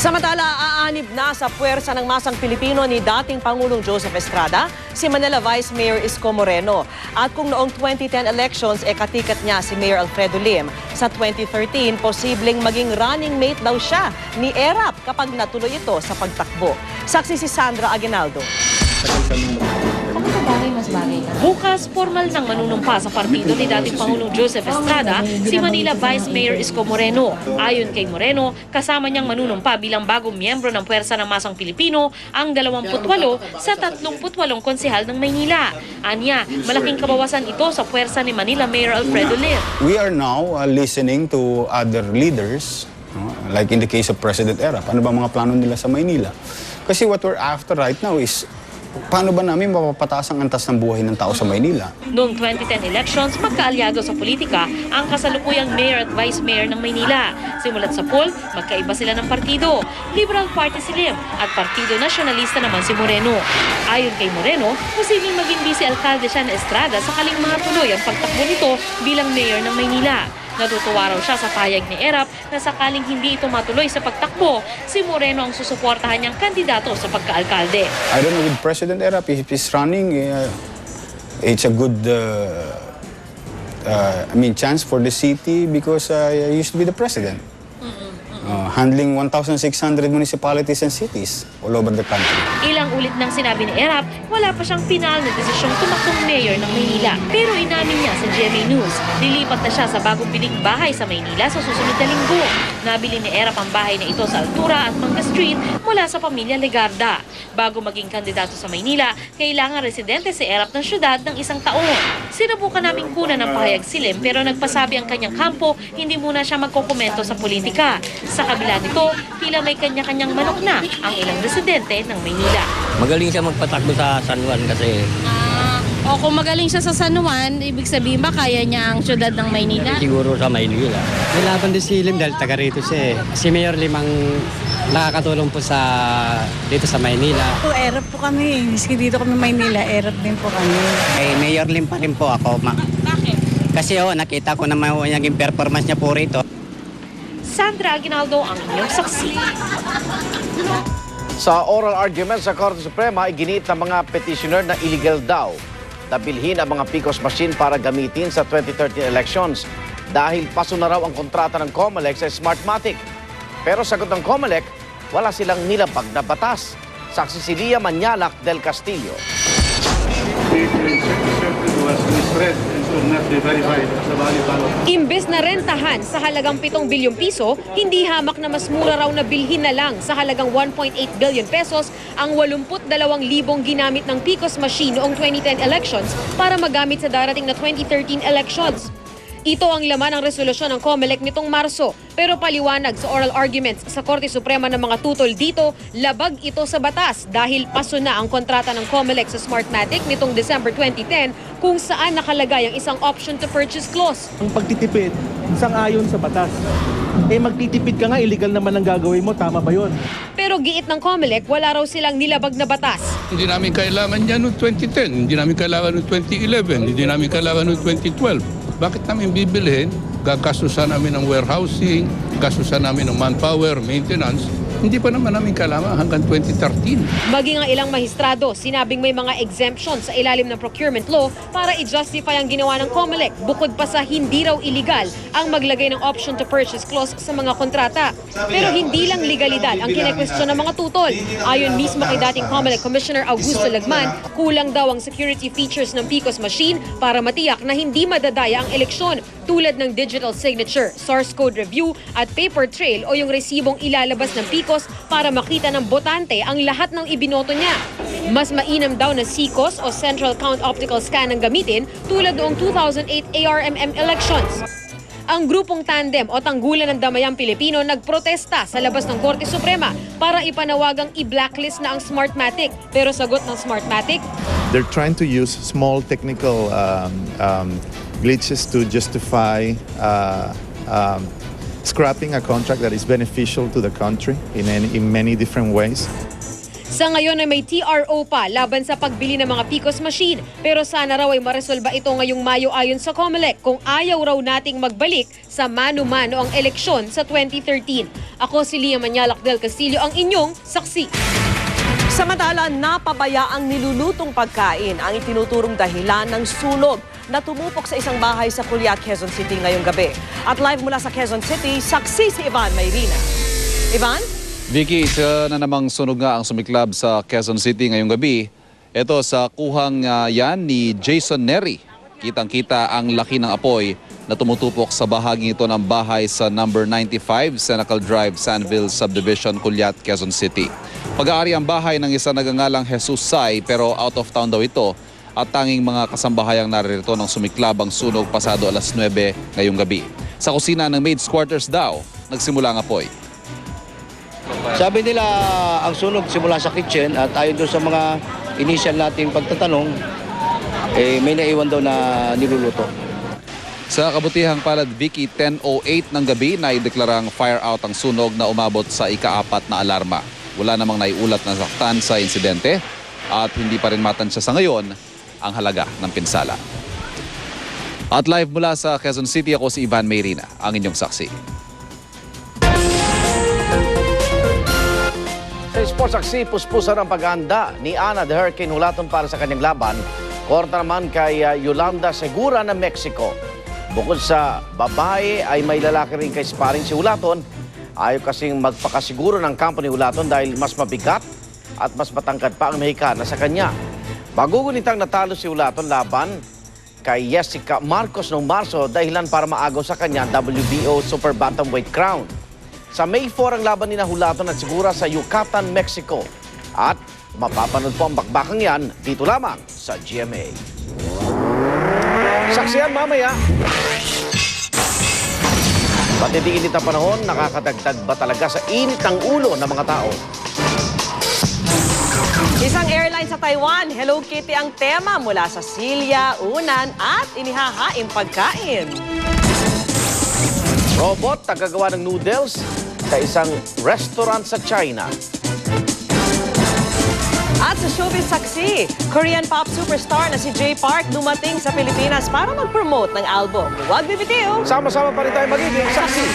Samantala, aanib na sa puwersa ng masang Pilipino ni dating Pangulong Joseph Estrada, si Manila Vice Mayor Isko Moreno. At kung noong 2010 elections, katikat niya si Mayor Alfredo Lim. Sa 2013, posibleng maging running mate daw siya ni Erap kapag natuloy ito sa pagtakbo. Saksi si Sandra Aguinaldo. Bukas, formal nang manunumpa sa partido ni dating Pangulong Joseph Estrada si Manila Vice Mayor Isko Moreno. Ayon kay Moreno, kasama niyang manunumpa bilang bagong miyembro ng Puwersa ng Masang Pilipino ang 28 sa 38 konsehal ng Maynila. Anya, malaking kabawasan ito sa puwersa ni Manila Mayor Alfredo Lim. We are now listening to other leaders, like in the case of President Erap. Ano ba mga plano nila sa Maynila? Kasi what we're after right now is paano ba namin mapapataas ang antas ng buhay ng tao sa Maynila? Noong 2010 elections, magkaalyado sa politika ang kasalukuyang mayor at vice mayor ng Maynila. Simulat sa poll, magkaiba sila ng partido. Liberal Party si Lim at Partido Nasyonalista naman si Moreno. Ayon kay Moreno, posibleng maging vice-alkalde siya na Estrada sakaling matuloy ang pagtakbo nito bilang mayor ng Maynila. Natutuwa raw siya sa payag ni Erap na sakaling hindi ito matuloy sa pagtakbo, si Moreno ang susuportahan niyang kandidato sa pagkaalkalde. I don't know with President Erap, if he's running, it's a good chance for the city because he used to be the president. Handling 1,600 municipalities and cities all over the country. Ilang ulit nang sinabi ni Erap, wala pa siyang final na desisyong tumakbong mayor ng Maynila. Pero inamin niya sa GMA News, lilipat na siya sa bagong piling bahay sa Maynila sa susunod na linggo. Nabili ni Erap ang bahay na ito sa Altura at Manga Street mula sa pamilya Legarda. Bago maging kandidato sa Maynila, kailangan residente si Erap ng syudad ng 1 taon. Sinubukan naming kunan ng pahayag si Lim pero nagpasabi ang kanyang kampo, hindi muna siya magkokomento sa politika. Sa kabila nito, tila may kanya-kanyang manok na ang ilang residente ng Maynila. Magaling siya magpatakbo sa San Juan kasi... O kung magaling siya sa San Juan, ibig sabihin ba kaya niya ang syudad ng Maynila? Siguro sa Maynila. Nilaban din si Lim dahil taga rito siya eh. Si Mayor Lim ang nakakatulong po dito sa Maynila. Erap po kami. Miski dito kami Maynila, erap din po kami. Ay, Mayor Lim pa rin po ako. Bakit? Kasi nakita ko naman yung performance niya po rito. Sandra Aguinaldo ang inyong saksi. Sa oral argument sa Korte Suprema, iginiit ng mga petitioner na illegal daw na bilhin ang mga PCOS machine para gamitin sa 2013 elections dahil paso na raw ang kontrata ng COMELEC sa Smartmatic. Pero sagot ng COMELEC, wala silang nilabag na batas. Saksi si Lia Manyalak del Castillo. Imbes na rentahan sa halagang 7 bilyong piso, hindi hamak na mas mura raw na bilhin na lang sa halagang 1.8 billion pesos ang 82,000 ginamit ng PCOS machine noong 2010 elections para magamit sa darating na 2013 elections. Ito ang laman ng resolusyon ng COMELEC nitong Marso. Pero paliwanag sa oral arguments sa Korte Suprema ng mga tutol dito, labag ito sa batas dahil paso na ang kontrata ng COMELEC sa Smartmatic nitong December 2010 kung saan nakalagay ang isang option to purchase clause. Ang pagtitipid, sang-ayon sa batas. Magtitipid ka nga, illegal naman ang gagawin mo, tama ba yun? Pero giit ng COMELEC, wala raw silang nilabag na batas. Hindi namin kailangan yan noong 2010, hindi namin kailangan noong 2011, hindi namin kailangan noong 2012. Bakit namin bibilhin? Gagastusan namin ng warehousing, gastusan namin ng manpower, maintenance. Hindi pa naman namin kailangan hanggang 2013. Maging ang ilang mahistrado, sinabing may mga exemptions sa ilalim ng procurement law para i-justify ang ginawa ng COMELEC bukod pa sa hindi raw illegal ang maglagay ng option to purchase clause sa mga kontrata. Pero hindi lang legalidad ang kine-question ng mga tutol. Ayon mismo kay dating COMELEC Commissioner Augusto Lagman, kulang daw ang security features ng PCOS machine para matiyak na hindi madadaya ang eleksyon tulad ng digital signature, source code review at paper trail o yung resibong ilalabas ng PCOS para makita ng botante ang lahat ng ibinoto niya. Mas mainam daw na CCOS o Central Count Optical Scan ang gamitin tulad noong 2008 ARMM elections. Ang grupong Tandem o Tanggulan ng Damayang Pilipino nagprotesta sa labas ng Korte Suprema para ipanawagang i-blacklist na ang Smartmatic. Pero sagot ng Smartmatic, they're trying to use small technical glitches to justify scrapping a contract that is beneficial to the country in many different ways. Sa ngayon ay may TRO pa laban sa pagbili ng mga PCOS machine. Pero sana raw ay maresolba ito ngayong Mayo ayon sa COMELEC kung ayaw raw nating magbalik sa mano-mano ang eleksyon sa 2013. Ako si Lia Manialak del Castillo, ang inyong saksi. Samantala, napabayaang nilulutong pagkain ang itinuturong dahilan ng sunog na tumupok sa isang bahay sa Culiat, Quezon City ngayong gabi. At live mula sa Quezon City, saksi si Ivan Mayrina. Ivan? Vicky, isa na namang sunog nga ang sumiklab sa Quezon City ngayong gabi. Ito sa kuhang yan ni Jason Neri. Kitang-kita ang laki ng apoy na tumutupok sa bahaging ito ng bahay sa number 95 Senecal Drive, Sanville Subdivision, Culiat, Quezon City. Pag-aari ang bahay ng isa nagangalang Jesus Sai pero out of town daw ito at tanging mga kasambahayang naririto ng sumiklab ang sunog pasado alas 9 ngayong gabi. Sa kusina ng maid's quarters daw, nagsimula ang apoy. Sabi nila ang sunog simula sa kitchen at ayon doon sa mga initial nating pagtatanong, may naiwan daw na niluluto. Sa kabutihang palad, Vicky, 10:08 ng gabi na ideklarang fire out ang sunog na umabot sa ika-4 na alarma. Wala namang naiulat na saktan sa insidente at hindi pa rin matansya sa ngayon ang halaga ng pinsala. At live mula sa Quezon City, ako si Ivan Mayrina, ang inyong saksi. Sa sports aksi, puspusan ang paghahanda ni Ana the Hurricane Hulaton para sa kanyang laban. Korta naman kay Yolanda Segura ng Mexico. Bukod sa babae ay may lalaki rin kay sparring si Hulaton. Ayaw kasing magpakasiguro ng kampo ni Hulaton dahil mas mabigat at mas matangkad pa ang Mexicana sa kanya. Magugunitang natalo si Hulaton laban kay Jessica Marcos noong Marso dahilan para maagaw sa kanya WBO Super Bantamweight crown. Sa May 4 ang laban ni Hulaton at Segura sa Yucatan, Mexico. At mapapanood po ang bakbakang yan dito lamang sa GMA. Saksiyan mamaya. Patitingin nito panahon, nakakadagdag ba talaga sa init ng ulo ng mga tao? Isang airline sa Taiwan, Hello Kitty ang tema mula sa silya, unan at inihahaing pagkain. Robot tagagawa ng noodles sa isang restaurant sa China. At sa showbiz saksi, Korean pop superstar na si Jay Park dumating sa Pilipinas para mag-promote ng album. Huwag bibitiw! Sama-sama pa rin tayo magiging saksi.